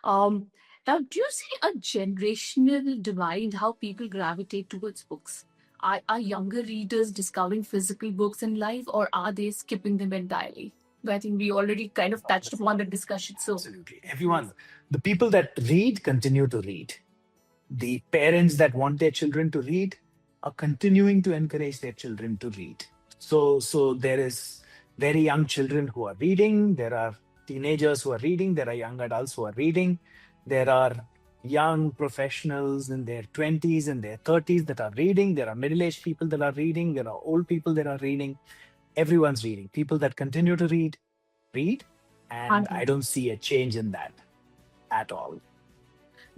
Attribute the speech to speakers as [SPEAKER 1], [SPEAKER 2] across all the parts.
[SPEAKER 1] Um, Now, do you see a generational divide how people gravitate towards books? Are younger readers discovering physical books in life, or are they skipping them entirely? I think we already kind of touched upon the discussion. So,
[SPEAKER 2] Absolutely. Everyone, the people that read continue to read. The parents that want their children to read are continuing to encourage their children to read. So there is very young children who are reading. There are teenagers who are reading. There are young adults who are reading. There are young professionals in their 20s and their 30s that are reading. There are middle-aged people that are reading. There are old people that are reading. Everyone's reading. People that continue to read, and I don't see a change in that at all.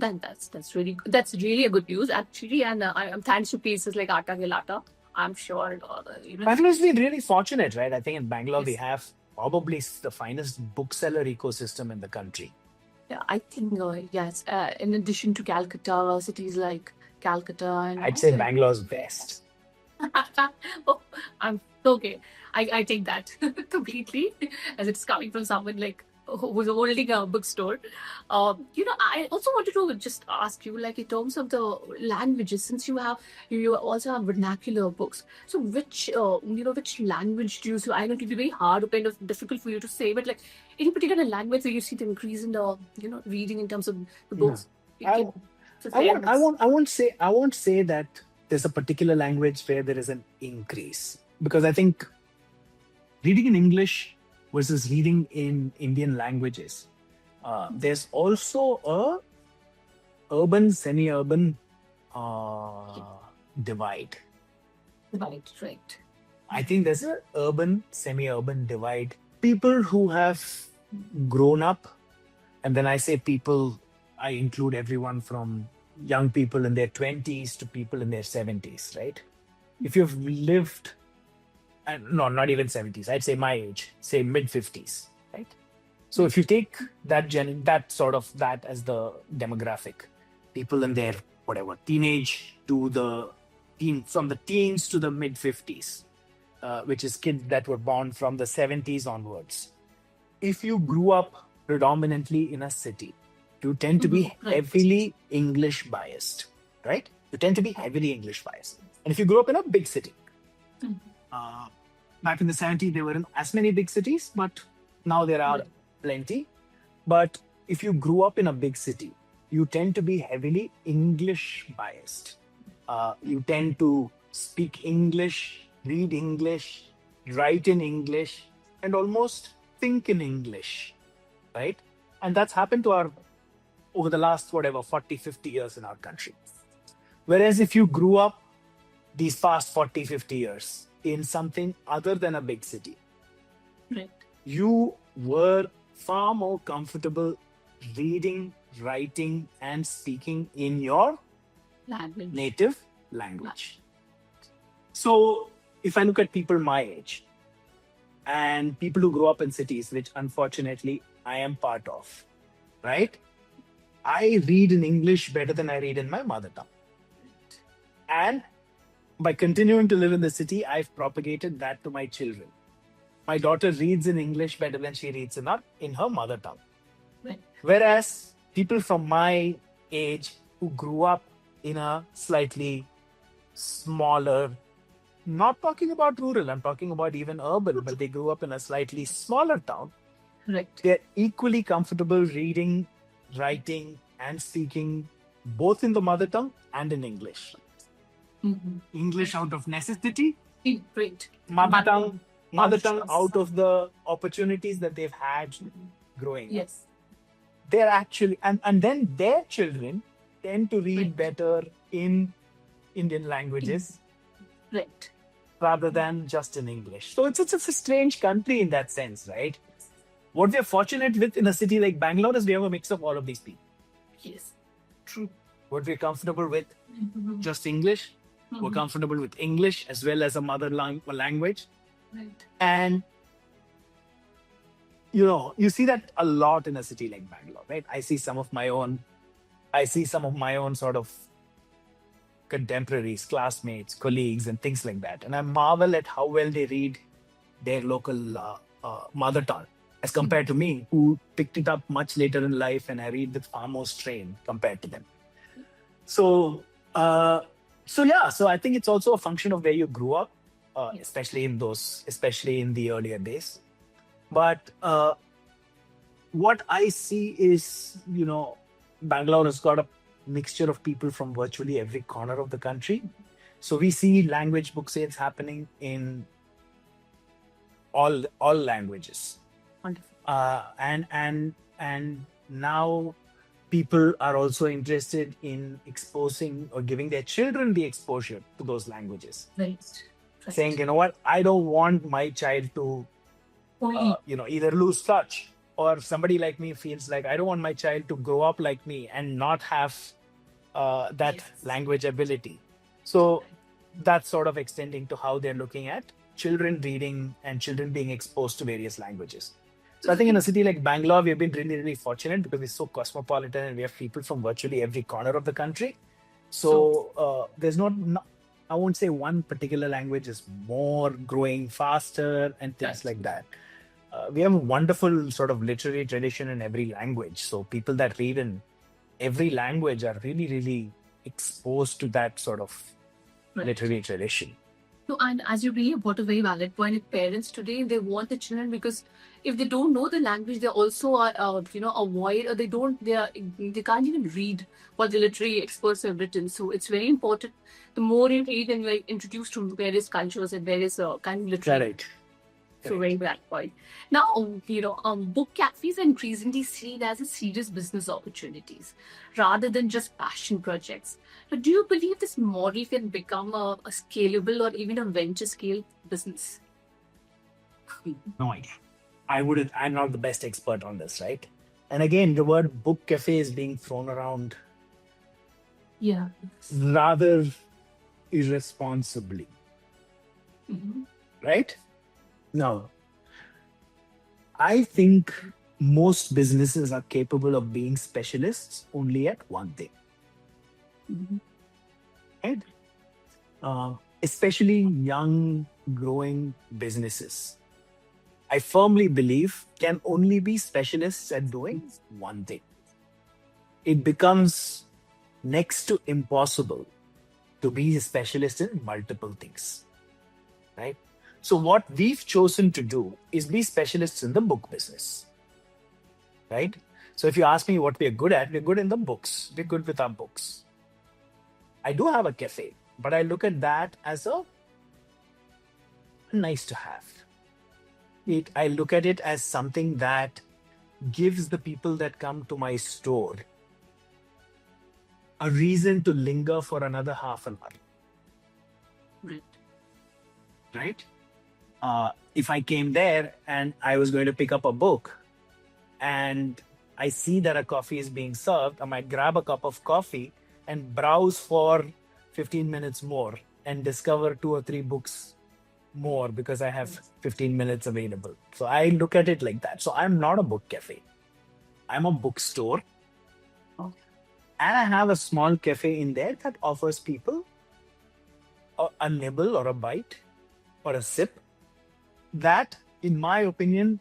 [SPEAKER 1] then that's really a good news actually, and I'm thanks to places like Atta Galatta. I'm sure
[SPEAKER 2] Bangalore's been really fortunate, right? I think in Bangalore we
[SPEAKER 1] yes.
[SPEAKER 2] have probably the finest bookseller ecosystem in the country.
[SPEAKER 1] Yeah, I think yes. In addition to Calcutta, cities like Calcutta and
[SPEAKER 2] I'd say Bangalore's best.
[SPEAKER 1] oh, I'm okay. I take that completely as it's coming from someone like who's holding a bookstore. I also wanted to just ask you, like in terms of the languages, since you also have vernacular books. So which language do you? So I know it will be very hard or kind of difficult for you to say, but like any particular language where you see the increase in the reading in terms of the
[SPEAKER 2] No.
[SPEAKER 1] books.
[SPEAKER 2] I, I won't say that there's a particular language where there is an increase, because I think reading in English versus reading in Indian languages, there's also a urban semi-urban divide.
[SPEAKER 1] Right.
[SPEAKER 2] I think there's an urban semi-urban divide. People who have grown up, and then I say people, I include everyone from young people in their 20s to people in their 70s, right? If you've lived, and no, not even 70s, I'd say my age, say mid 50s, right? So if you take that that as the demographic, people in their whatever teenage to the from the teens to the mid 50s, which is kids that were born from the 70s onwards. If you grew up predominantly in a city, you tend to be heavily English biased, right? You tend to be heavily English biased. And if you grew up in a big city, back in the 70s, there weren't as many big cities, but now there are plenty. But if you grew up in a big city, you tend to be heavily English biased. You tend to speak English, read English, write in English, and almost think in English, right? And that's happened to our over the last 40, 50 years in our country. Whereas if you grew up these past 40, 50 years in something other than a big city,
[SPEAKER 1] Right.
[SPEAKER 2] you were far more comfortable reading, writing, and speaking in your
[SPEAKER 1] Language.
[SPEAKER 2] native language. So if I look at people my age and people who grow up in cities, which unfortunately I am part of, right? I read in English better than I read in my mother tongue. And by continuing to live in the city, I've propagated that to my children. My daughter reads in English better than she reads in her mother tongue.
[SPEAKER 1] Right.
[SPEAKER 2] Whereas people from my age who grew up in a slightly smaller, not talking about rural, I'm talking about even urban, but they grew up in a slightly smaller town.
[SPEAKER 1] Right.
[SPEAKER 2] They're equally comfortable reading, writing, and speaking both in the mother tongue and in English. English out of necessity,
[SPEAKER 1] Great.
[SPEAKER 2] mother tongue out of the opportunities that they've had growing up.
[SPEAKER 1] Yes.
[SPEAKER 2] They're actually, and then their children tend to read better in Indian languages
[SPEAKER 1] Right.
[SPEAKER 2] rather than just in English. So it's a strange country in that sense, right? What we're fortunate with in a city like Bangalore is we have a mix of all of these people.
[SPEAKER 1] Yes. True.
[SPEAKER 2] What we're comfortable with, just English. We're comfortable with English as well as a mother language.
[SPEAKER 1] Right.
[SPEAKER 2] And you see that a lot in a city like Bangalore, right? I see some of my own sort of contemporaries, classmates, colleagues, and things like that. And I marvel at how well they read their local mother tongue, as compared to me, who picked it up much later in life, and I read with far more strain compared to them. So, uh, so I think it's also a function of where you grew up,
[SPEAKER 1] Yes.
[SPEAKER 2] especially in the earlier days. But what I see is, Bangalore has got a mixture of people from virtually every corner of the country. So we see language book sales happening in all languages,
[SPEAKER 1] Wonderful.
[SPEAKER 2] and now people are also interested in exposing or giving their children the exposure to those languages,
[SPEAKER 1] Right.
[SPEAKER 2] saying, you know what, I don't want my child to
[SPEAKER 1] Only.
[SPEAKER 2] either lose touch, or somebody like me feels like I don't want my child to grow up like me and not have that
[SPEAKER 1] Yes.
[SPEAKER 2] language ability. So that's sort of extending to how they're looking at children reading and children being exposed to various languages. So I think in a city like Bangalore, we've been really, really fortunate because we're so cosmopolitan and we have people from virtually every corner of the country. So there's I won't say one particular language is more growing faster and things like that. We have a wonderful sort of literary tradition in every language. So people that read in every language are really, really exposed to that sort of literary tradition.
[SPEAKER 1] No, and as you really brought a very valid point, if parents today they want the children, because if they don't know the language, they also are avoid, or they can't even read what the literary experts have written. So it's very important. The more you read and you're introduced to various cultures and various kind of literary.
[SPEAKER 2] Correct.
[SPEAKER 1] So very valid point. Now, book cafes are increasingly seen as a serious business opportunities rather than just passion projects. So do you believe this model can become a scalable or even a venture scale business?
[SPEAKER 2] No idea. I'm not the best expert on this, right? And again, the word book cafe is being thrown around
[SPEAKER 1] Yeah.
[SPEAKER 2] rather irresponsibly, right? No. I think most businesses are capable of being specialists only at one thing. Right? Especially young, growing businesses, I firmly believe, can only be specialists at doing one thing. It becomes next to impossible to be a specialist in multiple things, right? So what we've chosen to do is be specialists in the book business, right? So if you ask me what we're good at, we're good in the books. We're good with our books. I do have a cafe, but I look at that as a nice to have. I look at it as something that gives the people that come to my store a reason to linger for another half an hour. Right? If I came there and I was going to pick up a book and I see that a coffee is being served, I might grab a cup of coffee and browse for 15 minutes more and discover 2 or 3 books more because I have 15 minutes available. So I look at it like that. So I'm not a book cafe. I'm a bookstore. And I have a small cafe in there that offers people a nibble or a bite or a sip that, in my opinion,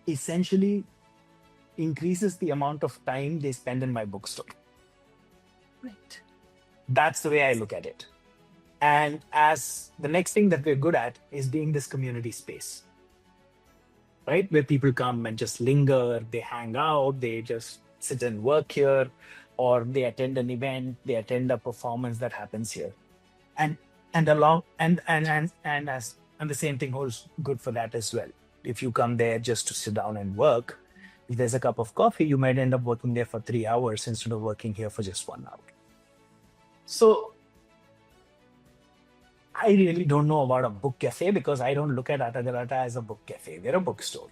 [SPEAKER 2] essentially increases the amount of time they spend in my bookstore.
[SPEAKER 1] Right.
[SPEAKER 2] That's the way I look at it. And as the next thing that we're good at is being this community space, right? Where people come and just linger, they hang out, they just sit and work here, or they attend an event, they attend a performance that happens here. And the same thing holds good for that as well. If you come there just to sit down and work, if there's a cup of coffee, you might end up working there for 3 hours instead of working here for just 1 hour. So I really don't know about a book cafe because I don't look at Atta Galatta as a book cafe. We're a bookstore.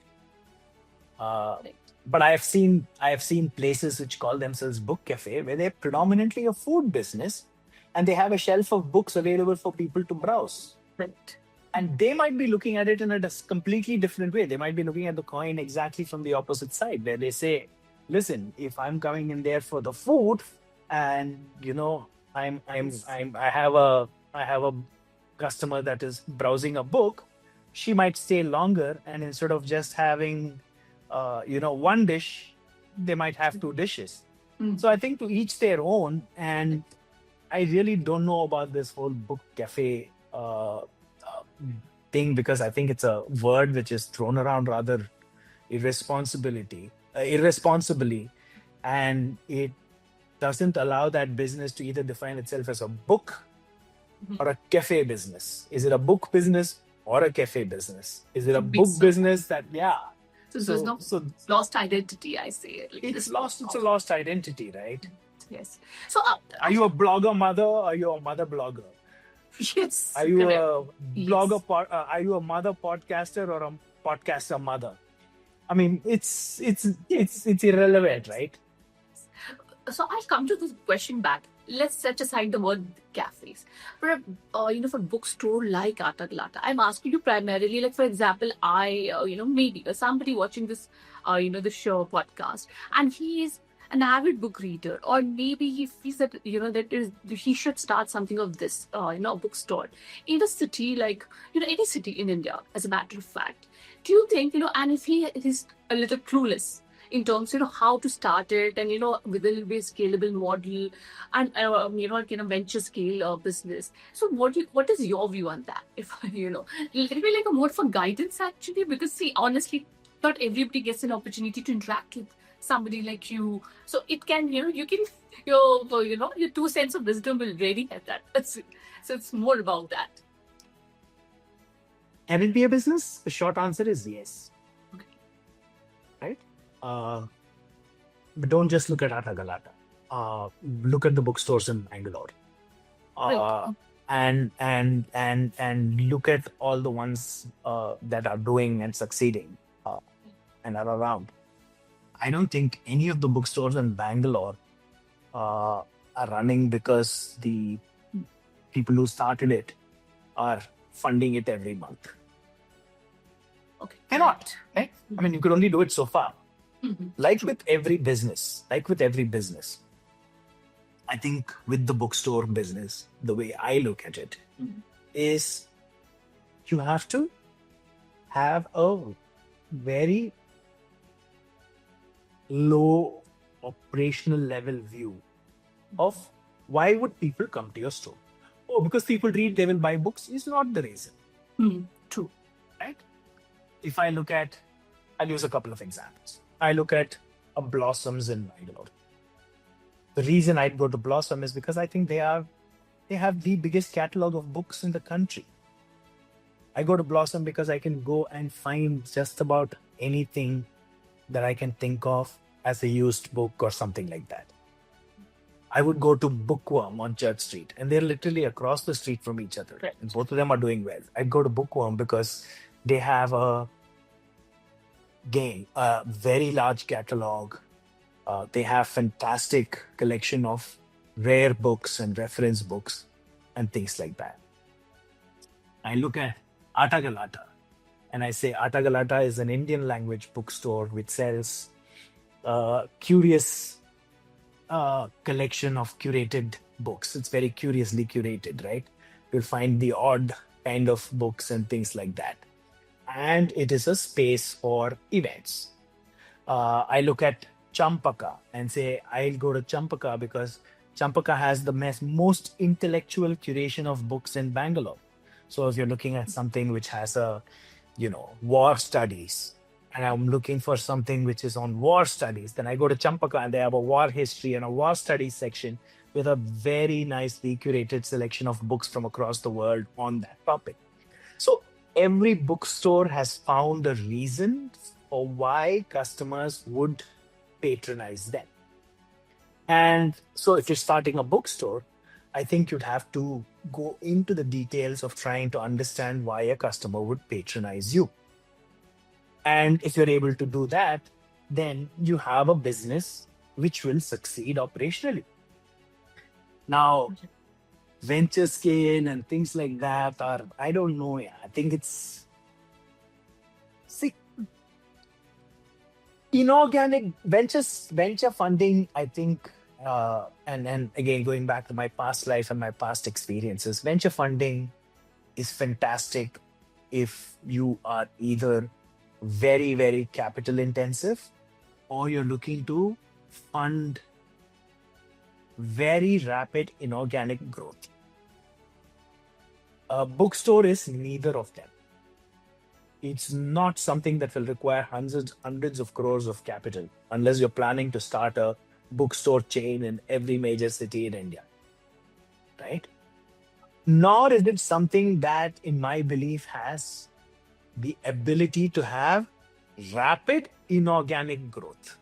[SPEAKER 2] But I have seen places which call themselves book cafe where they're predominantly a food business and they have a shelf of books available for people to browse.
[SPEAKER 1] Right.
[SPEAKER 2] And they might be looking at it in a completely different way. They might be looking at the coin exactly from the opposite side, where they say, listen, if I'm coming in there for the food and I have a customer that is browsing a book, she might stay longer, and instead of just having, one dish, they might have two dishes.
[SPEAKER 1] Mm.
[SPEAKER 2] So I think to each their own. And I really don't know about this whole book cafe thing, because I think it's a word which is thrown around rather irresponsibly, and it doesn't allow that business to either define itself as a book
[SPEAKER 1] Mhm.
[SPEAKER 2] or a cafe business. Is it a book business or a cafe business? Is it
[SPEAKER 1] So
[SPEAKER 2] a book
[SPEAKER 1] based on
[SPEAKER 2] business that, yeah?
[SPEAKER 1] so there's no lost identity, I say. Like
[SPEAKER 2] It's
[SPEAKER 1] this
[SPEAKER 2] lost. It's a lost identity, right?
[SPEAKER 1] yes. So
[SPEAKER 2] Are you a blogger mother, or are you a mother blogger?
[SPEAKER 1] yes,
[SPEAKER 2] Are you
[SPEAKER 1] correct.
[SPEAKER 2] a
[SPEAKER 1] Yes.
[SPEAKER 2] blogger? Are you a mother podcaster or a podcaster mother? I mean, it's irrelevant, right?
[SPEAKER 1] So I'll come to this question back. Let's set aside the word cafes. For for bookstore like Atta Galatta, I'm asking you primarily, like for example, I maybe somebody watching this the show podcast, and he is an avid book reader, or maybe he feels that that is he should start something of this a bookstore in a city like any city in India, as a matter of fact. Do you think and if he is a little clueless in terms how to start it, and with a little bit scalable model, and like venture scale business, so what is your view on that? If it'll be like a more for guidance actually, because see, honestly, not everybody gets an opportunity to interact with somebody like you, so it can you can your 2 cents of wisdom will really have that. So it's more about that.
[SPEAKER 2] Can it be a business? The short answer is yes.
[SPEAKER 1] Okay.
[SPEAKER 2] Right? But don't just look at Atta Galatta. Look at the bookstores in Bangalore.
[SPEAKER 1] Right.
[SPEAKER 2] And look at all the ones that are doing and succeeding and are around. I don't think any of the bookstores in Bangalore are running because the people who started it are funding it every month.
[SPEAKER 1] Okay.
[SPEAKER 2] Cannot, right? I mean, you could only do it so far.
[SPEAKER 1] Mhm.
[SPEAKER 2] Like with every business, I think with the bookstore business, the way I look at it
[SPEAKER 1] Mhm.
[SPEAKER 2] is you have to have a very low operational level view of why would people come to your store. Oh, because people read, they will buy books is not the reason.
[SPEAKER 1] True.
[SPEAKER 2] Right? If I look at, I'll use a couple of examples. I look at a Blossoms in Bangalore. The reason I'd go to Blossom is because I think they have the biggest catalog of books in the country. I go to Blossom because I can go and find just about anything that I can think of as a used book or something like that. I would go to Bookworm on Church Street, and they're literally across the street from each other.
[SPEAKER 1] Correct.
[SPEAKER 2] And both of them are doing well. I'd go to Bookworm because they have a very large catalog. They have fantastic collection of rare books and reference books and things like that. I look at Atta Galatta, and I say Atta Galatta is an Indian language bookstore which sells curious collection of curated books. It's very curiously curated, right? You'll find the odd kind of books and things like that. And it is a space for events. I look at Champaka and say, I'll go to Champaka because Champaka has the most intellectual curation of books in Bangalore. So if you're looking at something which has war studies, and I'm looking for something which is on war studies, then I go to Champaka and they have a war history and a war studies section with a very nicely curated selection of books from across the world on that topic. So every bookstore has found a reason for why customers would patronize them. And so if you're starting a bookstore, I think you'd have to go into the details of trying to understand why a customer would patronize you. And if you're able to do that, then you have a business which will succeed operationally. Now, venture scale and things like that are, I don't know. Yeah, I think it's inorganic venture funding. I think, and again, going back to my past life and my past experiences, venture funding is fantastic if you are either very, very capital intensive or you're looking to fund very rapid inorganic growth. A bookstore is neither of them. It's not something that will require hundreds of crores of capital unless you're planning to start a bookstore chain in every major city in India, right? Nor is it something that, in my belief, has the ability to have rapid inorganic growth,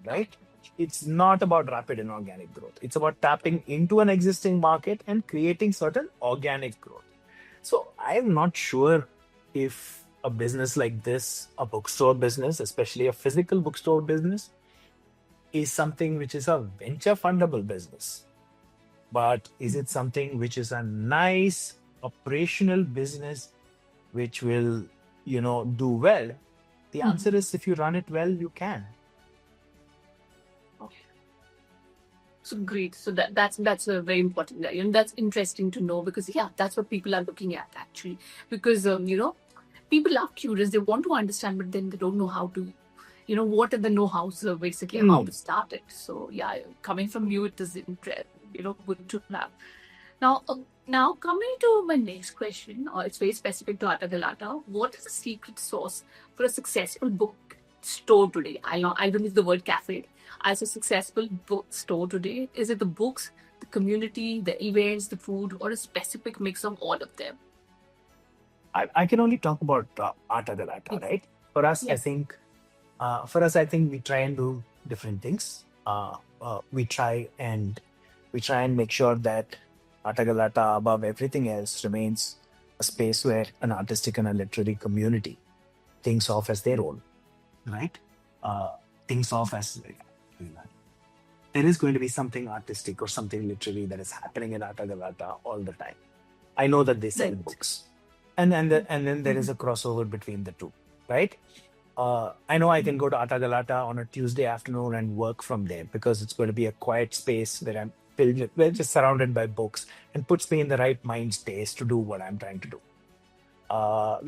[SPEAKER 2] right? It's not about rapid inorganic growth. It's about tapping into an existing market and creating certain organic growth. So I'm not sure if a business like this, a bookstore business, especially a physical bookstore business, is something which is a venture fundable business. But is it something which is a nice operational business which will, do well? The answer is if you run it well, you can.
[SPEAKER 1] Okay. So great. So that's a very important. That's interesting to know because yeah, that's what people are looking at actually. Because people are curious. They want to understand, but then they don't know how to. What are the know-hows basically how to start it. So yeah, coming from you, it is good to have. Now coming to my next question, it's very specific to Atta Galatta. What is the secret sauce for a successful bookstore today? I don't use the word cafe. As a successful bookstore today, is it the books, the community, the events, the food, or a specific mix of all of them?
[SPEAKER 2] I can only talk about Atta Galatta, right? For us, I
[SPEAKER 1] Yes.
[SPEAKER 2] think, I think we try and do different things. We try and make sure that Atta Galatta, above everything else, remains a space where an artistic and a literary community thinks of as their own, right? Thinks of as there is going to be something artistic or something literary that is happening in Atta Galatta all the time. I know that they sell
[SPEAKER 1] Right.
[SPEAKER 2] books, and then there is a crossover between the two, right? I know I can go to Atta Galatta on a Tuesday afternoon and work from there because it's going to be a quiet space where I'm we're just surrounded by books and puts me in the right mind space to do what I'm trying to do. I'll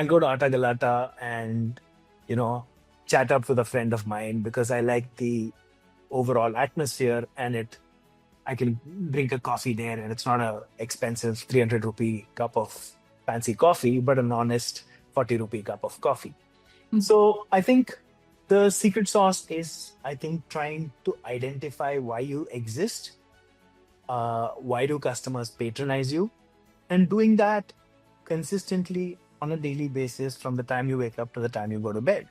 [SPEAKER 2] go to Atta Galatta and chat up with a friend of mine because I like the overall atmosphere and I can drink a coffee there and it's not a expensive 300 rupee cup of fancy coffee, but an honest 40 rupee cup of coffee. So I think the secret sauce is, I think, trying to identify why you exist, why do customers patronize you, and doing that consistently on a daily basis from the time you wake up to the time you go to bed.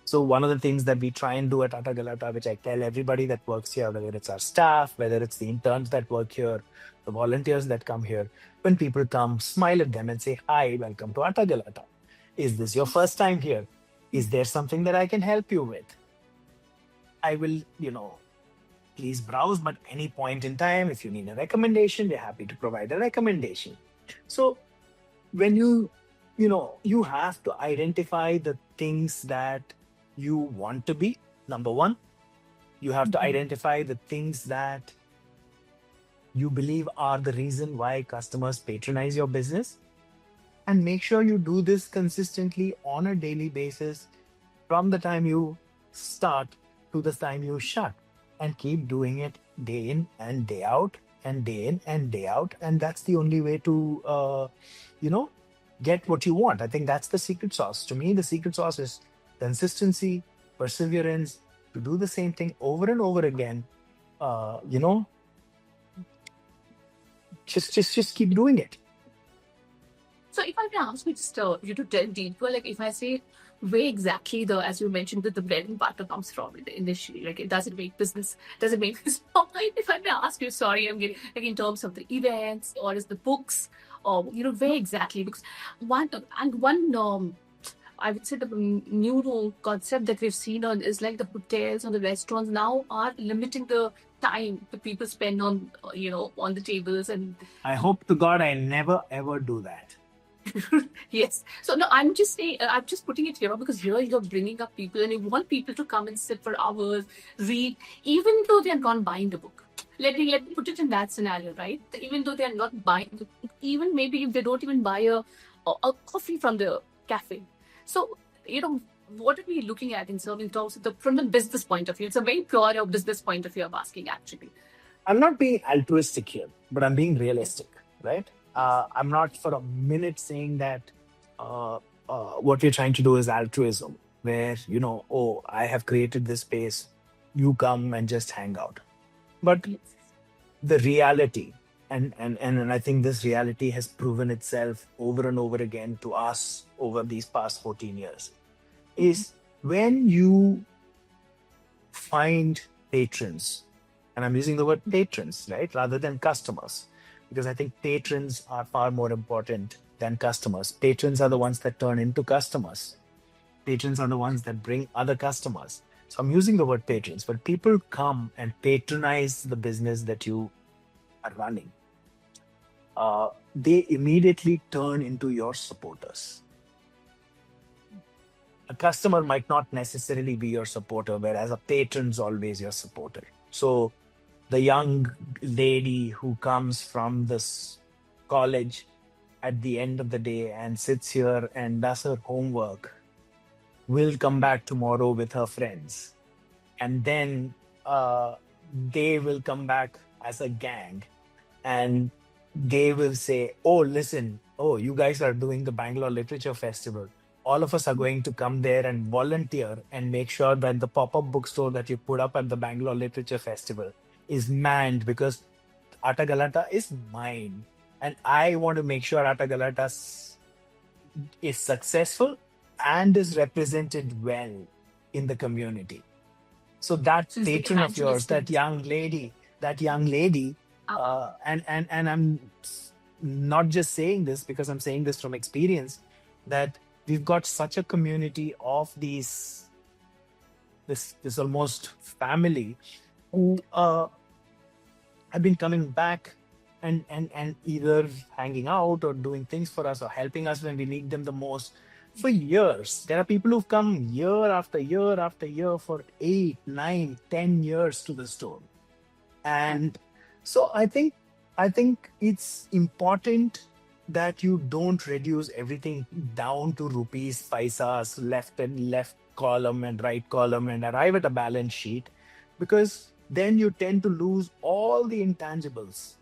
[SPEAKER 2] So one of the things that we try and do at Atta Galatta, which I tell everybody that works here, whether it's our staff, whether it's the interns that work here, the volunteers that come here, when people come, smile at them and say, "Hi, welcome to Atta Galatta. Is this your first time here? Is there something that I can help you with? I will, please browse, but any point in time, if you need a recommendation, we're happy to provide a recommendation." So when you have to identify the things that you want to be, number one. You have to identify the things that you believe are the reason why customers patronize your business, and make sure you do this consistently on a daily basis from the time you start to the time you shut, and keep doing it day in and day out and day in and day out. And that's the only way to get what you want. I think that's the secret sauce. To me, the secret sauce is consistency, perseverance, to do the same thing over and over again. uh, you know just keep doing it.
[SPEAKER 1] So if I may ask you just you to tell deeper, like if I say where exactly as you mentioned that the bread and butter comes from initially, like does it make business? Does it make business? If I may ask you, sorry, I'm getting like in terms of the events or is the books or where exactly? Because one I would say the new concept that we've seen on is like the hotels and the restaurants now are limiting the time that people spend on on the tables and
[SPEAKER 2] I hope to God I never ever do that.
[SPEAKER 1] yes. So no, I'm just saying, I'm just putting it here because here you're bringing up people and you want people to come and sit for hours, read, even though they're not buying the book. Let me put it in that scenario, right? Even though they are not buying, even maybe if they don't even buy a coffee from the cafe. So, you know, what are we looking at in terms of from the business point of view? It's a very pure business point of view I'm asking, actually.
[SPEAKER 2] I'm not being altruistic here, but I'm being realistic, right? I'm not for a minute saying that uh, what we're trying to do is altruism, where, oh, I have created this space, you come and just hang out. But
[SPEAKER 1] Yes.
[SPEAKER 2] the reality, and I think this reality has proven itself over and over again to us over these past 14 years, is when you find patrons, and I'm using the word patrons, right, rather than customers, because I think patrons are far more important than customers. Patrons are the ones that turn into customers. Patrons are the ones that bring other customers. So I'm using the word patrons, but people come and patronize the business that you are running. They immediately turn into your supporters. A customer might not necessarily be your supporter, whereas a patron's always your supporter. So the young lady who comes from this college at the end of the day and sits here and does her homework will come back tomorrow with her friends. And then they will come back as a gang, and they will say, oh, listen, oh, you guys are doing the Bangalore Literature Festival. All of us are going to come there and volunteer and make sure that the pop-up bookstore that you put up at the Bangalore Literature Festival is manned, because Atta Galatta is mine. And I want to make sure Atta Galatta is successful and is represented well in the community. So that
[SPEAKER 1] So it's the
[SPEAKER 2] patron of yours,
[SPEAKER 1] evangelistic.
[SPEAKER 2] that young lady, and I'm not just saying this because I'm saying this from experience, that we've got such a community of this almost family who have been coming back and either hanging out or doing things for us or helping us when we need them the most for years. There are people who've come year after year after year for 8, 9, 10 years to the store. And so I think it's important that you don't reduce everything down to rupees, paisas, left and left column and right column, and arrive at a balance sheet, because then you tend to lose all the intangibles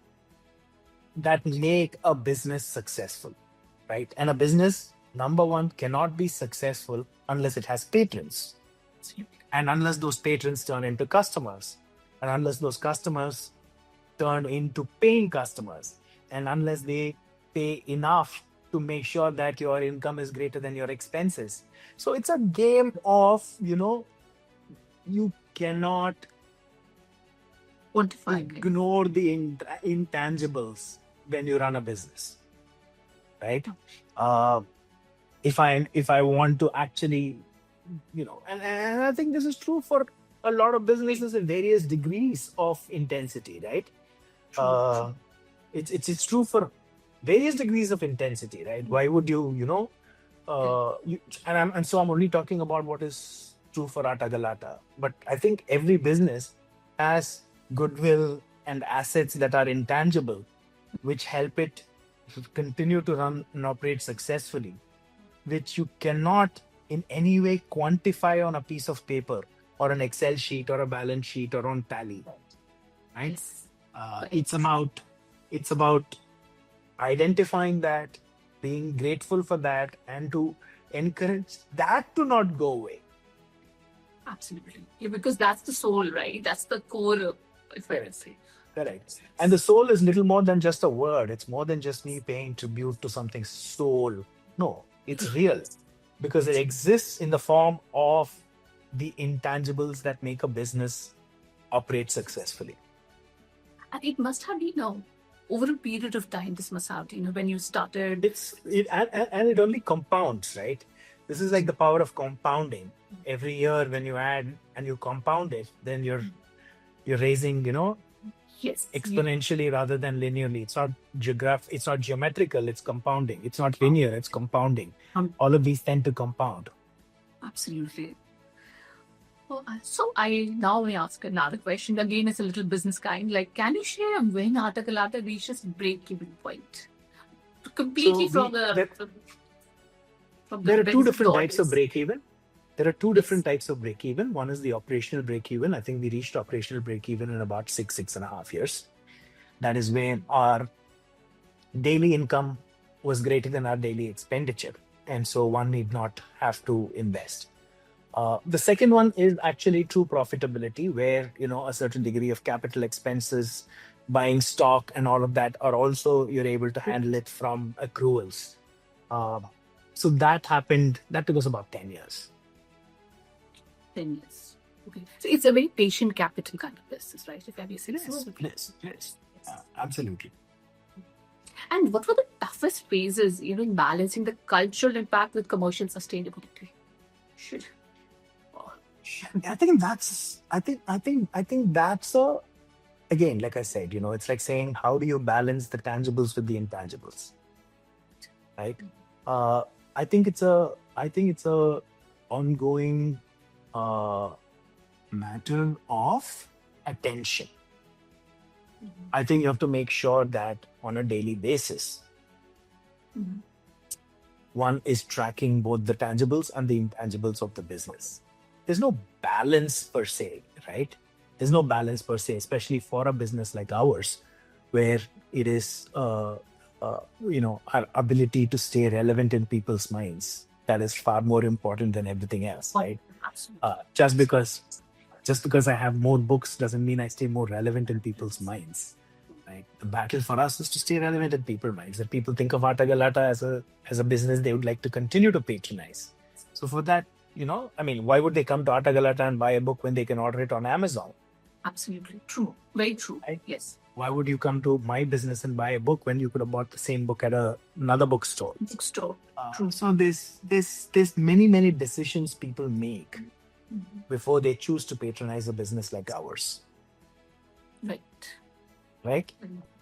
[SPEAKER 2] that make a business successful, right? And a business, number one, cannot be successful unless it has patrons, and unless those patrons turn into customers, and unless those customers turn into paying customers, and unless they pay enough to make sure that your income is greater than your expenses. So it's a game of, you cannot
[SPEAKER 1] Quantify.
[SPEAKER 2] ignore the intangibles when you run a business, right? uh, if I want to actually, and I think this is true for a lot of businesses in various degrees of intensity, right? uh, it's true for various degrees of intensity, right? Why would so I'm only talking about what is true for Atta Galatta, but I think every business has goodwill and assets that are intangible, which help it continue to run and operate successfully, which you cannot in any way quantify on a piece of paper or an Excel sheet or a balance sheet or on Tally, right?
[SPEAKER 1] Yes.
[SPEAKER 2] It's about identifying that, being grateful for that, and to encourage that to not go away.
[SPEAKER 1] Absolutely. Yeah, because that's the soul, right? That's the core, if I would say.
[SPEAKER 2] Correct. And the soul is little more than just a word. It's more than just me paying tribute to something soul. No, it's real, because it exists in the form of the intangibles that make a business operate successfully.
[SPEAKER 1] And it must have been over a period of time, this must have, when you started.
[SPEAKER 2] And it only compounds, right? This is like the power of compounding. Every year when you add and you compound it, then you're raising,
[SPEAKER 1] Yes.
[SPEAKER 2] exponentially rather than linearly. It's not geometrical, it's compounding. It's not linear, it's compounding. All of these tend to compound.
[SPEAKER 1] Absolutely. So I now may ask another question. Again, it's a little business kind. Like, can you share when Atta Galatta reaches break-even point? Completely
[SPEAKER 2] So
[SPEAKER 1] from the
[SPEAKER 2] there are two
[SPEAKER 1] benefit of the
[SPEAKER 2] different types of
[SPEAKER 1] audience.
[SPEAKER 2] break even. There are two
[SPEAKER 1] Yes.
[SPEAKER 2] different types of break even. One is the operational break even. I think we reached operational break even in about 6.5 years. That is when our daily income was greater than our daily expenditure. And so one need not have to invest. The second one is actually true profitability, where a certain degree of capital expenses, buying stock, and all of that are also you're able to handle it from accruals. Uh, so that happened. That took us about 10 years.
[SPEAKER 1] 10 years. Okay. So it's a very patient capital kind of business, right? If I may say so.
[SPEAKER 2] Yes,
[SPEAKER 1] Okay.
[SPEAKER 2] yes, yes, absolutely.
[SPEAKER 1] And what were the toughest phases, in balancing the cultural impact with commercial sustainability? Should.
[SPEAKER 2] I think that's a again, like I said, it's like saying how do you balance the tangibles with the intangibles, right? Uh, I think it's a ongoing uh, matter of attention. I think you have to make sure that on a daily basis,
[SPEAKER 1] Mhm.
[SPEAKER 2] one is tracking both the tangibles and the intangibles of the business. There's no balance per se, right? There's no balance per se, especially for a business like ours, where it is, our ability to stay relevant in people's minds. That is far more important than everything else, right?
[SPEAKER 1] Absolutely.
[SPEAKER 2] Just because I have more books doesn't mean I stay more relevant in people's minds. Right. The battle for us is to stay relevant in people's minds. That people think of Atta Galatta as a business they would like to continue to patronize. So for that, I mean, why would they come to Atta Galatta and buy a book when they can order it on Amazon?
[SPEAKER 1] Absolutely true. Very true.
[SPEAKER 2] Right?
[SPEAKER 1] Yes.
[SPEAKER 2] Why would you come to my business and buy a book when you could have bought the same book at another bookstore?
[SPEAKER 1] Bookstore.
[SPEAKER 2] So there's many decisions people make before they choose to patronize a business like ours.
[SPEAKER 1] Right.
[SPEAKER 2] Right?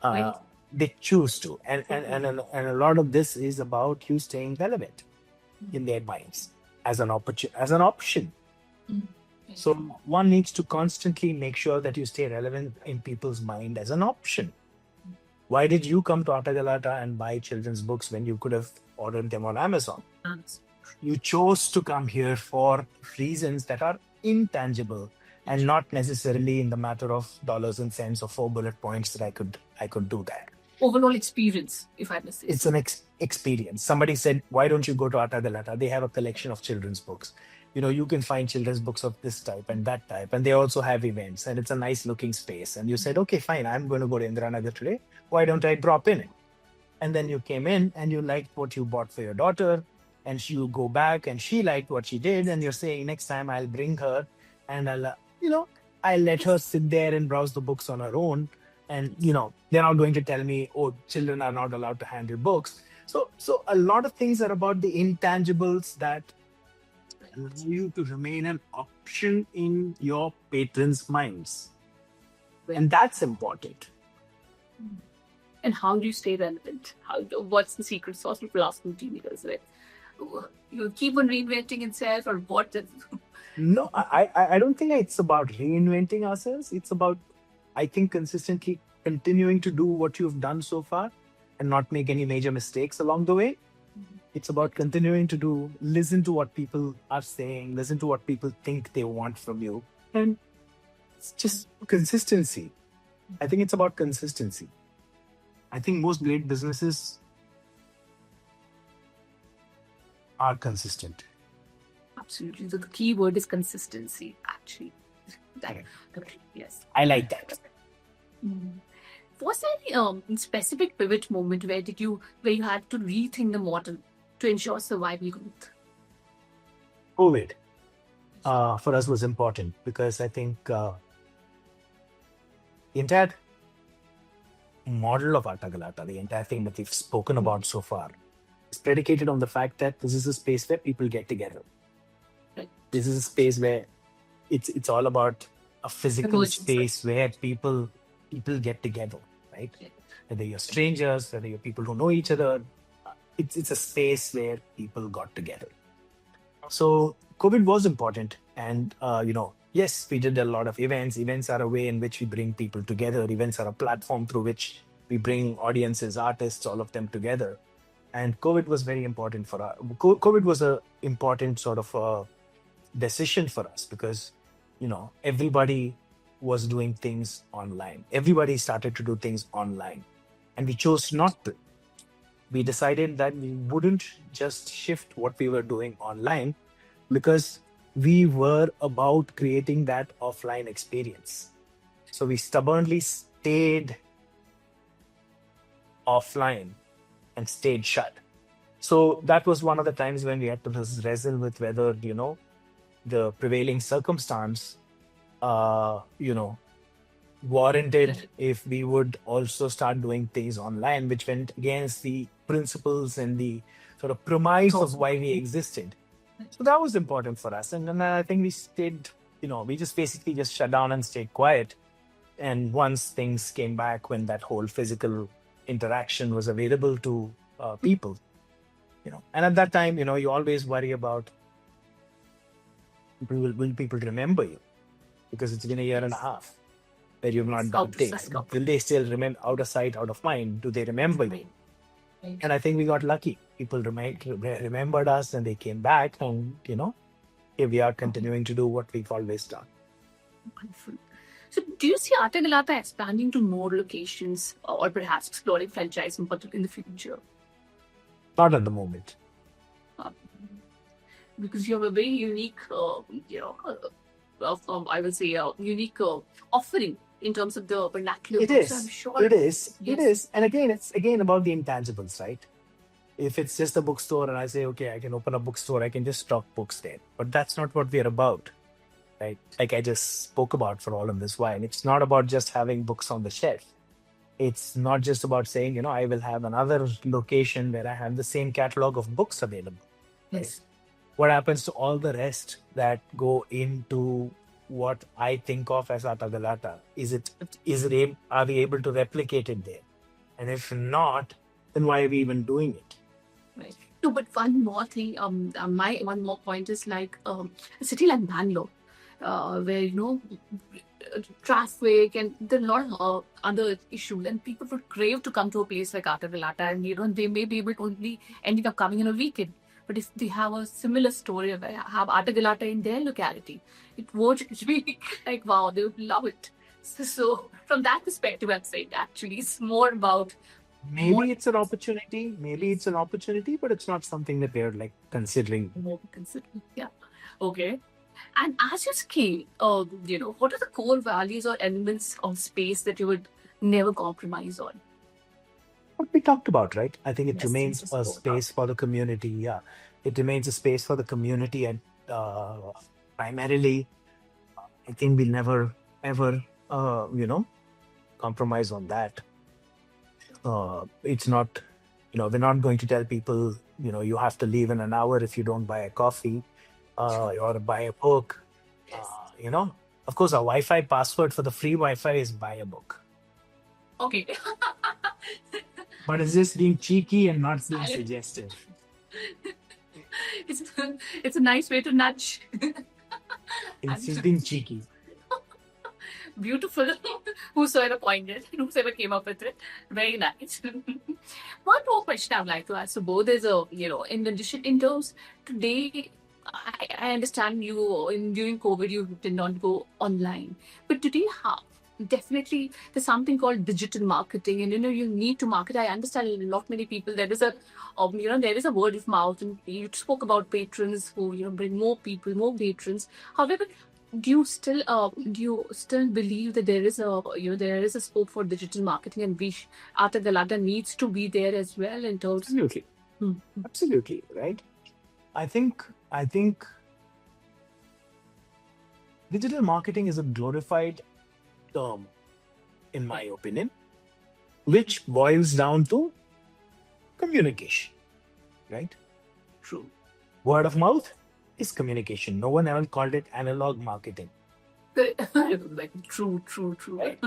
[SPEAKER 1] Right.
[SPEAKER 2] They choose to, and a lot of this is about you staying relevant in their minds as an option. So one needs to constantly make sure that you stay relevant in people's mind as an option. Why did you come to Atta Galatta and buy children's books when you could have ordered them on Amazon? You chose to come here for reasons that are intangible and not necessarily in the matter of dollars and cents or 4 bullet points that I could do that.
[SPEAKER 1] Overall experience, if I may say.
[SPEAKER 2] It's an experience. Somebody said, why don't you go to Atta Galatta? They have a collection of children's books. You can find children's books of this type and that type, and they also have events, and it's a nice looking space. And you said, okay, fine, I'm going to go to Indiranagar today. Why don't I drop in? And then you came in and you liked what you bought for your daughter, and you go back and she liked what she did, and you're saying, next time I'll bring her and I'll let her sit there and browse the books on her own. And they're not going to tell me, oh, children are not allowed to handle books. So a lot of things are about the intangibles that allow you to remain an option in your patrons' minds. And that's important.
[SPEAKER 1] And how do you stay relevant? What's the secret sauce? People ask me teenagers, right? You keep on reinventing itself, or what?
[SPEAKER 2] No, I don't think it's about reinventing ourselves. It's about, I think, consistently continuing to do what you've done so far and not make any major mistakes along the way. It's about continuing to listen to what people are saying, listen to what people think they want from you. And it's just consistency. I think it's about consistency. I think most great businesses are consistent.
[SPEAKER 1] Absolutely. So the key word is consistency, actually. Yes.
[SPEAKER 2] I like that.
[SPEAKER 1] Was there any specific pivot moment where you had to rethink the model to ensure survival growth?
[SPEAKER 2] COVID for us was important because I think the entire model of Atta Galatta, the entire thing that we've spoken about so far, is predicated on the fact that this is a space where people get together.
[SPEAKER 1] Right.
[SPEAKER 2] This is a space where it's all about a physical space where people get together, right? Yeah. Whether you're strangers, whether you're people who know each other, it's a space where people got together. So COVID was important, and yes, we did a lot of events. Events are a way in which we bring people together. Events are a platform through which we bring audiences, artists, all of them together. And COVID was very important for us. COVID was a important sort of decision for us because everybody was doing things online. Everybody started to do things online, and we chose not to. We decided that we wouldn't just shift what we were doing online because we were about creating that offline experience. So we stubbornly stayed offline and stayed shut. So that was one of the times when we had to wrestle with whether, the prevailing circumstance, uh, you know, warranted if we would also start doing things online, which went against the principles and the sort of premise of why we existed. So that was important for us. And then I think we stayed, we just basically just shut down and stayed quiet. And once things came back, when that whole physical interaction was available to people, and at that time, you always worry about will people remember you because it's been a year and a half where you've not done things. Will they still remember out of sight, out of mind? Do they remember you? And I think we got lucky. People remembered us and they came back, and here we are continuing to do what we've always done.
[SPEAKER 1] Wonderful. So, do you see Atta Galatta expanding to more locations or perhaps exploring franchise in the future?
[SPEAKER 2] Not at the moment.
[SPEAKER 1] Uh, because you have a very unique, I will say, unique offering in terms of the vernacular.
[SPEAKER 2] It
[SPEAKER 1] books, I'm
[SPEAKER 2] is.
[SPEAKER 1] sure.
[SPEAKER 2] It is. It
[SPEAKER 1] Yes.
[SPEAKER 2] is. And again, it's again about the intangibles, right? If it's just a bookstore and I say, okay, I can open a bookstore, I can just stock books there. But that's not what we're about, right? Like I just spoke about for all of this while. It's not about just having books on the shelf. It's not just about saying, I will have another location where I have the same catalog of books available.
[SPEAKER 1] Yes.
[SPEAKER 2] What happens to all the rest that go into what I think of as Atta Galatta? Are we able to replicate it there? And if not, then why are we even doing it?
[SPEAKER 1] Right. No, but one more thing. My one more point is like a city like Bangalore, where traffic and there are a lot of other issues, and people would crave to come to a place like Atta Galatta, and they may be able to only ending up coming in a weekend. But if they have a similar story of have Atta Galatta in their locality, it would be like wow, they would love it. So from that perspective, I'd say actually it's more about
[SPEAKER 2] Maybe it's an opportunity. Maybe it's an opportunity, but it's not something that we're like considering.
[SPEAKER 1] more considering. Yeah. Okay. And as you scale, what are the core values or elements of space that you would never compromise on?
[SPEAKER 2] What we talked about, right? I think it
[SPEAKER 1] Yes,
[SPEAKER 2] remains
[SPEAKER 1] just
[SPEAKER 2] a
[SPEAKER 1] go
[SPEAKER 2] space for the community. Yeah, it remains a space for the community, and primarily, I think we'll never ever, compromise on that. It's not, we're not going to tell people, you have to leave in an hour if you don't buy a coffee or buy a book. Of course, our Wi-Fi password for the free Wi-Fi is buy a book.
[SPEAKER 1] Okay.
[SPEAKER 2] But it's just being cheeky and not being suggestive.
[SPEAKER 1] it's, it's a nice way to nudge.
[SPEAKER 2] It's just being cheeky.
[SPEAKER 1] Beautiful. Whosoever coined it, whosoever came up with it. Very nice. One more question I would like to ask. So both is in addition in terms today, I understand you during COVID you did not go online, but today how? Definitely, there's something called digital marketing, and you need to market. I understand a lot many people. There is there is a word of mouth, and you spoke about patrons who bring more people, more patrons. However, do you still believe that there is a scope for digital marketing, and Atta Galatta needs to be there as well in terms.
[SPEAKER 2] Absolutely. Absolutely, right? I think digital marketing is a glorified term, in my opinion, which boils down to communication, right?
[SPEAKER 1] True.
[SPEAKER 2] Word of mouth is communication. No one ever called it analog marketing.
[SPEAKER 1] Like true.
[SPEAKER 2] Right.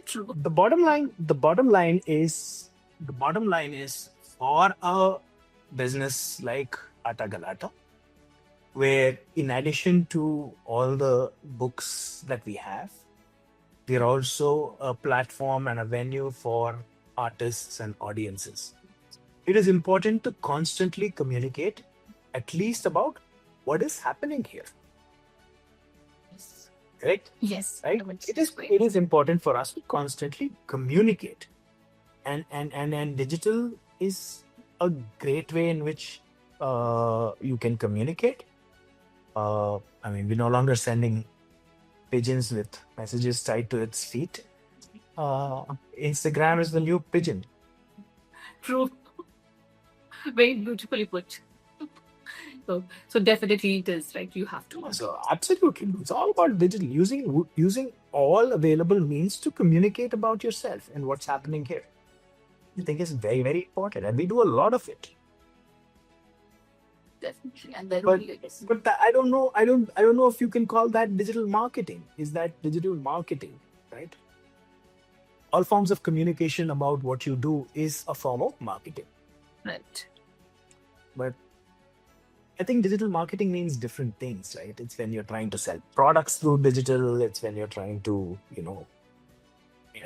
[SPEAKER 1] True.
[SPEAKER 2] The bottom line is for a business like Atta Galatta, where in addition to all the books that we have, we're also a platform and a venue for artists and audiences. It is important to constantly communicate at least about what is happening here.
[SPEAKER 1] Yes.
[SPEAKER 2] Correct?
[SPEAKER 1] Yes.
[SPEAKER 2] Right?
[SPEAKER 1] No, it's,
[SPEAKER 2] It
[SPEAKER 1] it's
[SPEAKER 2] is
[SPEAKER 1] great.
[SPEAKER 2] it is important for us to constantly communicate. And digital is a great way in which you can communicate. I mean, we're no longer sending pigeons with messages tied to its feet. Instagram is the new pigeon.
[SPEAKER 1] True. Very beautifully put. So definitely it is, right? You have to.
[SPEAKER 2] So absolutely, it's all about digital, using all available means to communicate about yourself and what's happening here. I think is very, very important, and we do a lot of it.
[SPEAKER 1] Definitely. And then
[SPEAKER 2] But
[SPEAKER 1] only, yes.
[SPEAKER 2] I don't know. I don't know if you can call that digital marketing. Is that digital marketing, right? All forms of communication about what you do is a form of marketing.
[SPEAKER 1] Right.
[SPEAKER 2] But I think digital marketing means different things, right? It's when you're trying to sell products through digital. It's when you're trying to,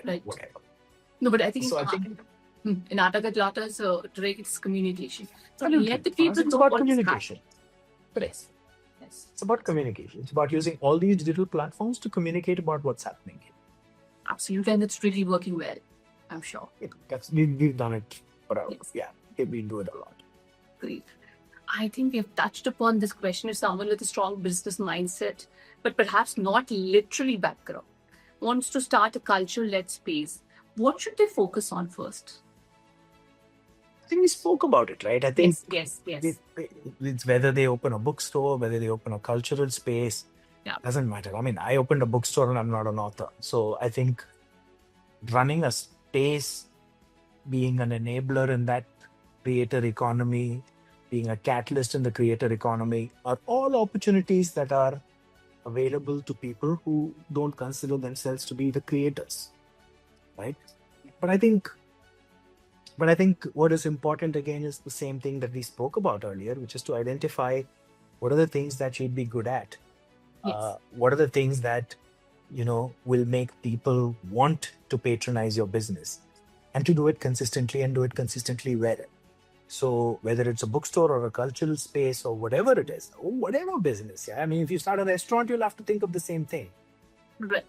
[SPEAKER 1] Right.
[SPEAKER 2] whatever.
[SPEAKER 1] No, but I think
[SPEAKER 2] So I think
[SPEAKER 1] in Atta Galatta, so direct it's communication. So
[SPEAKER 2] absolutely,
[SPEAKER 1] let the
[SPEAKER 2] for us,
[SPEAKER 1] people
[SPEAKER 2] it's
[SPEAKER 1] know
[SPEAKER 2] about
[SPEAKER 1] what's happening.
[SPEAKER 2] communication.
[SPEAKER 1] Yes. Yes.
[SPEAKER 2] It's about communication. It's about using all these digital platforms to communicate about what's happening.
[SPEAKER 1] Absolutely. And it's really working well, I'm sure.
[SPEAKER 2] We've done it for a,
[SPEAKER 1] Yes.
[SPEAKER 2] yeah, we do it a lot.
[SPEAKER 1] Great. I think we've touched upon this question of someone with a strong business mindset, but perhaps not literally background, wants to start a culture-led space. What should they focus on first?
[SPEAKER 2] I think we spoke about it, right? I think
[SPEAKER 1] Yes, yes, yes.
[SPEAKER 2] it's whether they open a bookstore, whether they open a cultural space,
[SPEAKER 1] Yeah.
[SPEAKER 2] doesn't matter. I mean, I opened a bookstore and I'm not an author. So I think running a space, being an enabler in that creator economy, being a catalyst in the creator economy are all opportunities that are available to people who don't consider themselves to be the creators, right? But I think what is important again is the same thing that we spoke about earlier, which is to identify what are the things that you'd be good at.
[SPEAKER 1] Yes.
[SPEAKER 2] What are the things that will make people want to patronize your business, and to do it consistently and do it consistently well. So whether it's a bookstore or a cultural space or whatever it is, or whatever business, yeah. I mean, if you start a restaurant, you'll have to think of the same thing.
[SPEAKER 1] Right.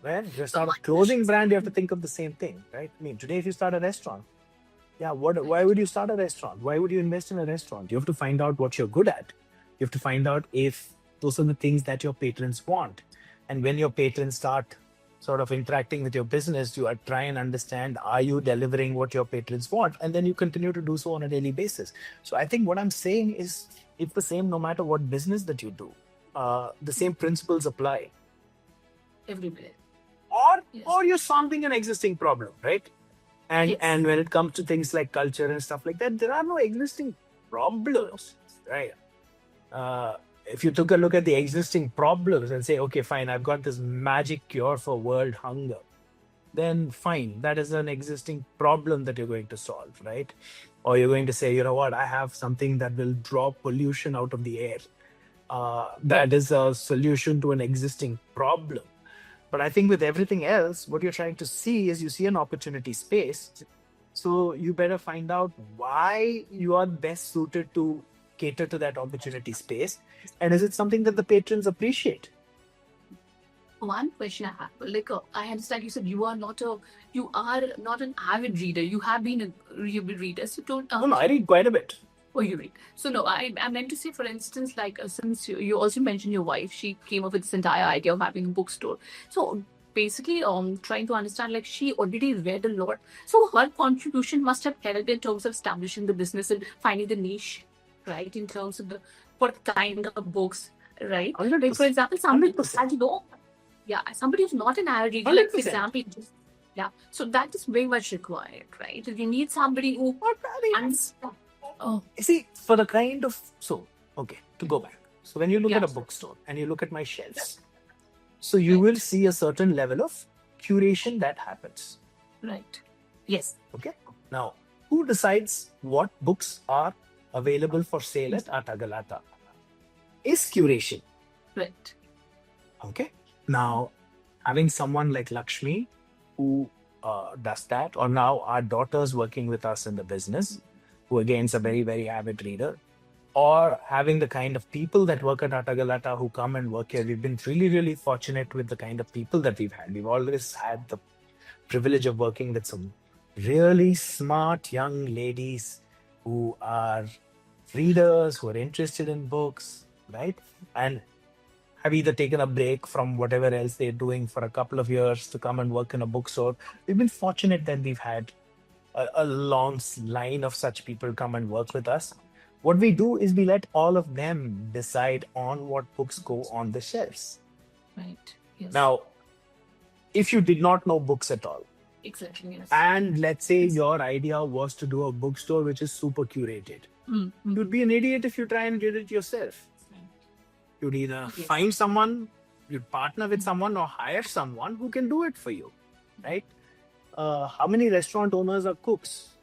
[SPEAKER 2] Right? If you start a clothing brand, you have to think of the same thing, right? I mean, today if you start a restaurant, yeah, why would you start a restaurant? Why would you invest in a restaurant? You have to find out what you're good at. You have to find out if those are the things that your patrons want. And when your patrons start sort of interacting with your business, you are try and understand, are you delivering what your patrons want? And then you continue to do so on a daily basis. So I think what I'm saying is it's the same no matter what business that you do. The same principles apply.
[SPEAKER 1] Everywhere.
[SPEAKER 2] Or you're solving an existing problem, right? And
[SPEAKER 1] Yes.
[SPEAKER 2] and when it comes to things like culture and stuff like that, there are no existing problems, right? If you took a look at the existing problems and say, okay, fine, I've got this magic cure for world hunger, then fine, that is an existing problem that you're going to solve, right? Or you're going to say, you know what, I have something that will draw pollution out of the air. That is a solution to an existing problem. But I think with everything else, what you're trying to see is you see an opportunity space. So you better find out why you are best suited to cater to that opportunity space. And is it something that the patrons appreciate?
[SPEAKER 1] One question I have, like I understand you said you are not an avid reader. You have been a reader, so don't.
[SPEAKER 2] No, I read quite a bit.
[SPEAKER 1] Oh, you read. So no, I meant to say, for instance, like since you also mentioned your wife, she came up with this entire idea of having a bookstore. So basically, trying to understand, like she already read a lot. So her contribution must have helped in terms of establishing the business and finding the niche, right? In terms of the what kind of books, right? Like for
[SPEAKER 2] 100%.
[SPEAKER 1] example, somebody who
[SPEAKER 2] 100%.
[SPEAKER 1] has no, yeah, somebody who's not an avid reader, like for
[SPEAKER 2] 100%.
[SPEAKER 1] example, yeah. So that is very much required, right? You need somebody who understands. Oh,
[SPEAKER 2] You see, for the kind of okay, to go back. So when you look
[SPEAKER 1] Yeah.
[SPEAKER 2] at a bookstore and you look at my shelves, so you will see a certain level of curation that happens.
[SPEAKER 1] right. Yes.
[SPEAKER 2] Okay. Now, who decides what books are available for sale at Atta Galatta? is curation.
[SPEAKER 1] Right.
[SPEAKER 2] Okay. Now, having someone like Lakshmi who does that, or now our daughter's working with us in the business, who again is a very, very avid reader, or having the kind of people that work at Atta Galatta who come and work here. We've been really, really fortunate with the kind of people that we've had. We've always had the privilege of working with some really smart young ladies who are readers, who are interested in books, right? And have either taken a break from whatever else they're doing for a couple of years to come and work in a bookstore. We've been fortunate that we've had a long line of such people come and work with us. What we do is we let all of them decide on what books go on the shelves.
[SPEAKER 1] Right. Yes.
[SPEAKER 2] Now, if you did not know books at all,
[SPEAKER 1] exactly. Yes.
[SPEAKER 2] and let's say your idea was to do a bookstore which is super curated, you'd be an idiot if you try and get it yourself. You'd either
[SPEAKER 1] Yes.
[SPEAKER 2] find someone, you'd partner with someone, or hire someone who can do it for you, right? How many restaurant owners are cooks?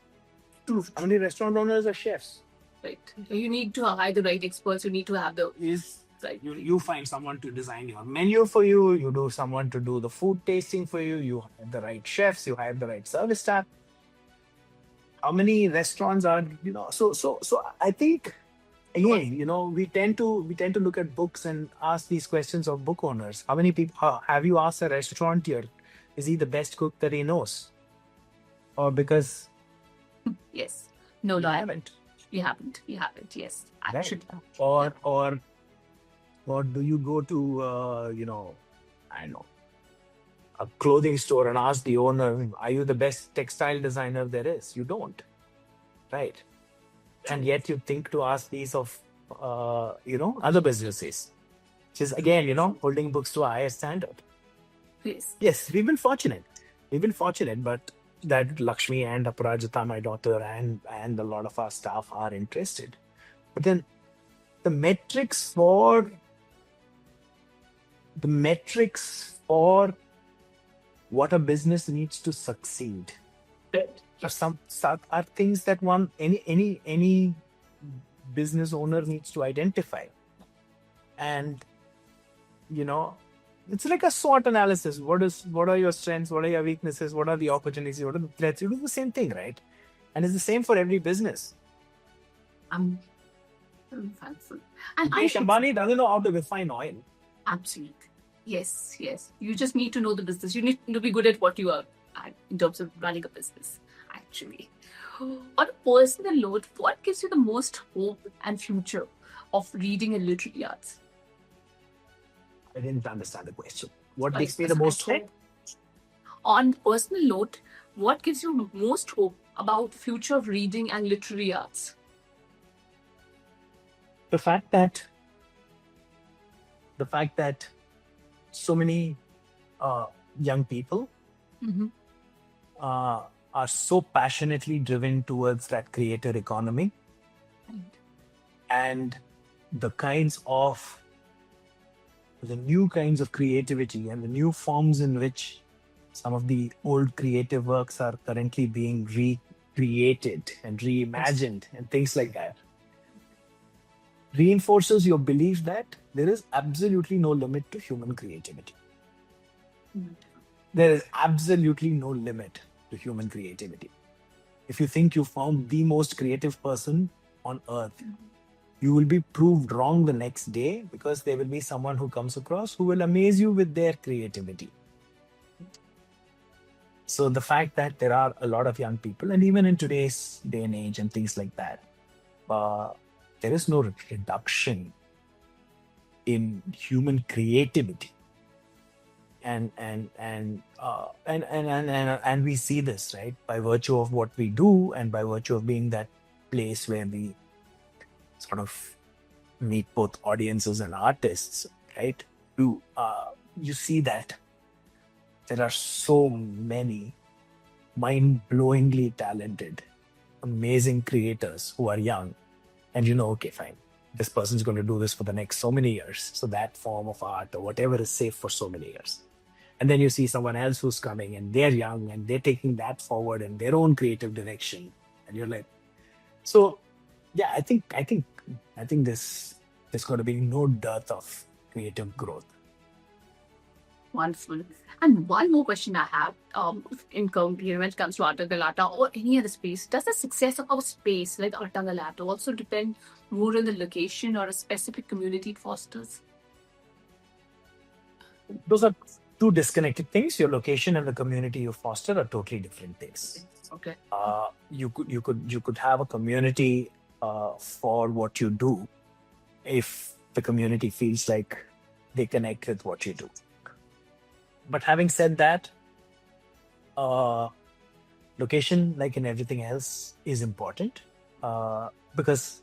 [SPEAKER 2] Two. How many restaurant owners are chefs?
[SPEAKER 1] Right. You need to hire the right experts. You need to have the
[SPEAKER 2] Is
[SPEAKER 1] right.
[SPEAKER 2] you find someone to design your menu for you. You do someone to do the food tasting for you. You hire the right chefs. You hire the right service staff. How many restaurants are So I think again, we tend to look at books and ask these questions of book owners. How many people have you asked a restaurateur? Is he the best cook that he knows? Or because
[SPEAKER 1] Yes. No,
[SPEAKER 2] you
[SPEAKER 1] no, I
[SPEAKER 2] haven't.
[SPEAKER 1] You haven't. You haven't. Yes.
[SPEAKER 2] Right.
[SPEAKER 1] Actually.
[SPEAKER 2] Or do you go to I don't know, a clothing store and ask the owner, are you the best textile designer there is? You don't. Right. And yet you think to ask these of other businesses. Which is again, holding books to a higher standard.
[SPEAKER 1] Yes.
[SPEAKER 2] Yes, we've been fortunate. But that Lakshmi and Aparajita, my daughter, and a lot of our staff are interested. But then the metrics for what a business needs to succeed are things that any business owner needs to identify. And it's like a SWOT analysis. What are your strengths? What are your weaknesses? What are the opportunities? What are the threats? You do the same thing, right? And it's the same for every business.
[SPEAKER 1] I'm thankful. And
[SPEAKER 2] Mukesh Ambani doesn't know how to refine oil.
[SPEAKER 1] Absolutely. Yes, yes. You just need to know the business. You need to be good at what you are at in terms of running a business, actually. On a personal note, what gives you the most hope and future of reading and literary arts?
[SPEAKER 2] I didn't understand the question. What
[SPEAKER 1] Sorry,
[SPEAKER 2] gives me the most
[SPEAKER 1] actually,
[SPEAKER 2] hope?
[SPEAKER 1] On personal note, what gives you most hope about future of reading and literary arts?
[SPEAKER 2] The fact that so many young people are so passionately driven towards that creator economy, and the new kinds of creativity and the new forms in which some of the old creative works are currently being recreated and reimagined and things like that reinforces your belief that there is absolutely no limit to human creativity. There is absolutely no limit to human creativity. If you think you found the most creative person on earth, you will be proved wrong the next day, because there will be someone who comes across who will amaze you with their creativity. So the fact that there are a lot of young people, and even in today's day and age and things like that, there is no reduction in human creativity. And we see this, right, by virtue of what we do and by virtue of being that place where we sort of meet both audiences and artists, right? You see that there are so many mind-blowingly talented, amazing creators who are young, and okay, fine, this person's going to do this for the next so many years, so that form of art or whatever is safe for so many years. And then you see someone else who's coming and they're young and they're taking that forward in their own creative direction, and you're like, so yeah, I think this there's going to be no dearth of creative growth.
[SPEAKER 1] Wonderful. And one more question I have, when it comes to Atta Galatta or any other space, does the success of our space like Atta Galatta also depend more on the location or a specific community it fosters?
[SPEAKER 2] Those are two disconnected things. Your location and the community you foster are totally different things.
[SPEAKER 1] Okay.
[SPEAKER 2] You could have a community for what you do if the community feels like they connect with what you do. But having said that, location, like in everything else, is important, because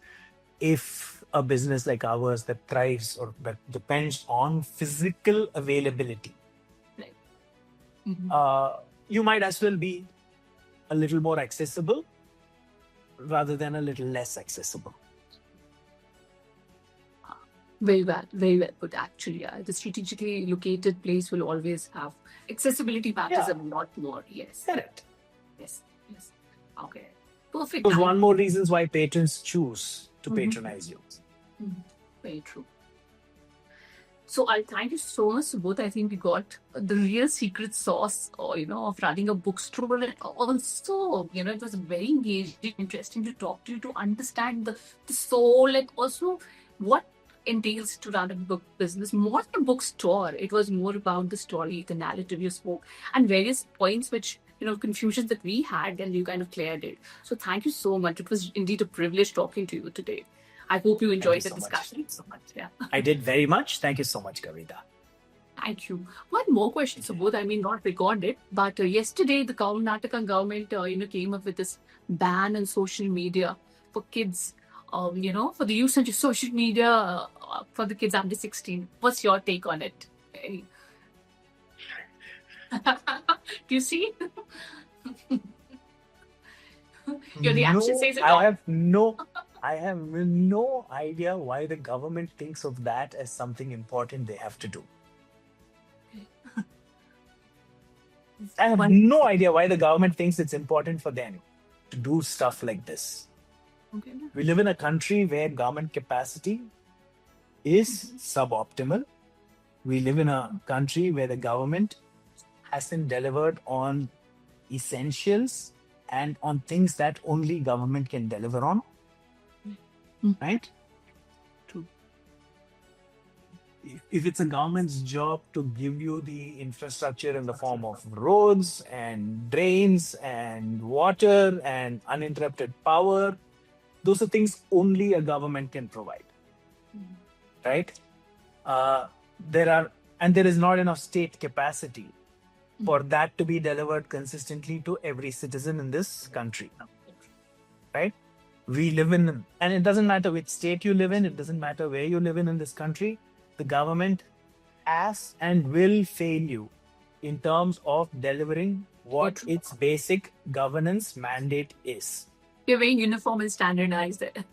[SPEAKER 2] if a business like ours that thrives or that depends on physical availability,
[SPEAKER 1] Right. Mhm.
[SPEAKER 2] you might as well be a little more accessible rather than a little less accessible.
[SPEAKER 1] Very well put, actually. The strategically located place will always have accessibility matters
[SPEAKER 2] Yeah.
[SPEAKER 1] a lot more. Yes.
[SPEAKER 2] Correct.
[SPEAKER 1] Yes. Okay. Perfect.
[SPEAKER 2] Because one more reasons why patrons choose to
[SPEAKER 1] Mhm.
[SPEAKER 2] patronize you.
[SPEAKER 1] Very true. So I thank you so much, Subodh. I think we got the real secret sauce, of running a bookstore, and also, it was very engaging, interesting to talk to you to understand the soul, and also what entails to run a book business. More than a bookstore, it was more about the story, the narrative you spoke, and various points which confusions that we had, and you kind of cleared it. So thank you so much. It was indeed a privilege talking to you today. I hope you enjoyed the
[SPEAKER 2] so much.
[SPEAKER 1] discussion so much. Yeah.
[SPEAKER 2] I did very much. Thank you so much, Kavita.
[SPEAKER 1] Thank you. One more question, Subodh. I mean, not recorded, but yesterday the Karnataka government, came up with this ban on social media for kids. For the use of social media for the kids under 16. What's your take on it? Do you see? Your reaction says it all.
[SPEAKER 2] I have no idea why the government thinks of that as something important they have to do. I have no idea why the government thinks it's important for them to do stuff like this.
[SPEAKER 1] Okay.
[SPEAKER 2] We live in a country where government capacity is suboptimal. We live in a country where the government hasn't delivered on essentials and on things that only government can deliver on. Right?
[SPEAKER 1] True.
[SPEAKER 2] If it's a government's job to give you the infrastructure in the form of roads and drains and water and uninterrupted power, those are things only a government can provide. Right? There is not enough state capacity for that to be delivered consistently to every citizen in this country. Right? We live in, and it doesn't matter which state you live in, it doesn't matter where you live in this country, the government has and will fail you in terms of delivering what its basic governance mandate is.
[SPEAKER 1] We're very uniform and standardized there.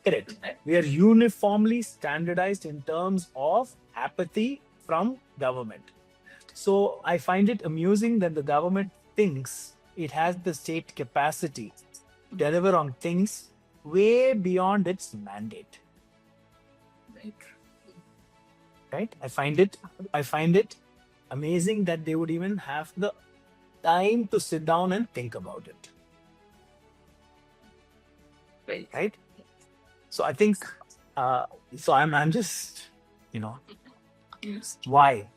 [SPEAKER 2] Correct. We are uniformly standardized in terms of apathy from government. So I find it amusing that the government thinks it has the state capacity to deliver on things way beyond its mandate. Right? I find it amazing that they would even have the time to sit down and think about it. Right? So I think, I'm just, why?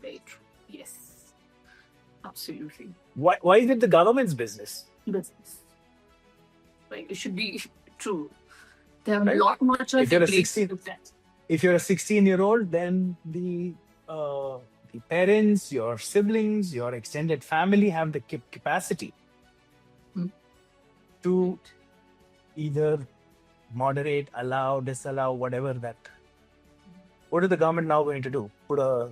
[SPEAKER 1] Very true. Yes. Absolutely.
[SPEAKER 2] Why is it the government's business?
[SPEAKER 1] Business. It should be true. They have a lot more choice.
[SPEAKER 2] If you're a 16-year-old, then the parents, your siblings, your extended family have the capacity to either moderate, allow, disallow, whatever that. What is the government now going to do? Put a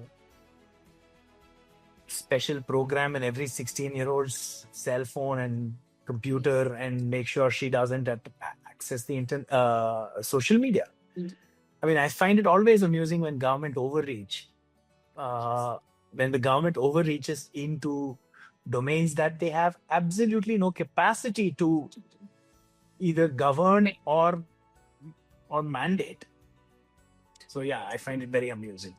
[SPEAKER 2] special program in every 16-year-old's cell phone and computer and make sure she doesn't access the social media. I mean, I find it always amusing when government overreach. When the government overreaches into domains that they have absolutely no capacity to either govern or or mandate. So yeah, I find it very amusing.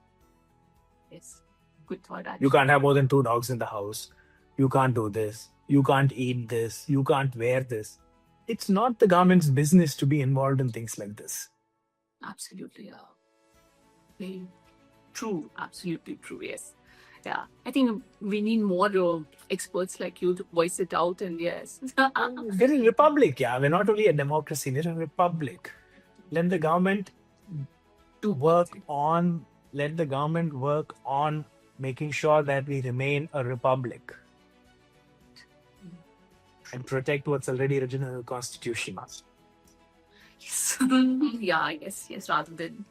[SPEAKER 1] Yes. Good thought,
[SPEAKER 2] You
[SPEAKER 1] actually.
[SPEAKER 2] can't have more than 2 dogs in the house. You can't do this. You can't eat this. You can't wear this. It's not the government's business to be involved in things like this.
[SPEAKER 1] Absolutely. Very true. Absolutely true. Yes. Yeah. I think we need more experts like you to voice it out. And yes.
[SPEAKER 2] We're a republic, yeah. We're not only a democracy, we're a republic. Let the government
[SPEAKER 1] To
[SPEAKER 2] work on let the government work on making sure that we remain a republic and protect what's already written in the constitution.
[SPEAKER 1] Yes. Yeah, yes. Rather than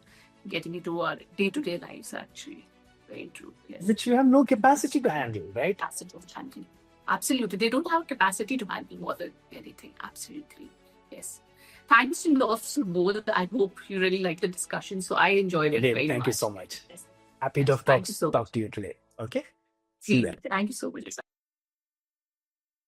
[SPEAKER 1] getting into our day-to-day lives, actually. Very true. Yes.
[SPEAKER 2] Which you have no capacity to handle, right?
[SPEAKER 1] Capacity to handle. Absolutely. They don't have capacity to handle more than anything. Absolutely. Yes. Thanks to love Subodh. I hope you really liked the discussion. So I enjoyed it
[SPEAKER 2] Dave,
[SPEAKER 1] very
[SPEAKER 2] thank
[SPEAKER 1] much.
[SPEAKER 2] you so much.
[SPEAKER 1] Yes.
[SPEAKER 2] Happy
[SPEAKER 1] Yes.
[SPEAKER 2] to
[SPEAKER 1] Thank you so
[SPEAKER 2] talk
[SPEAKER 1] much.
[SPEAKER 2] to you today. Okay. See you then.
[SPEAKER 1] Thank you so much.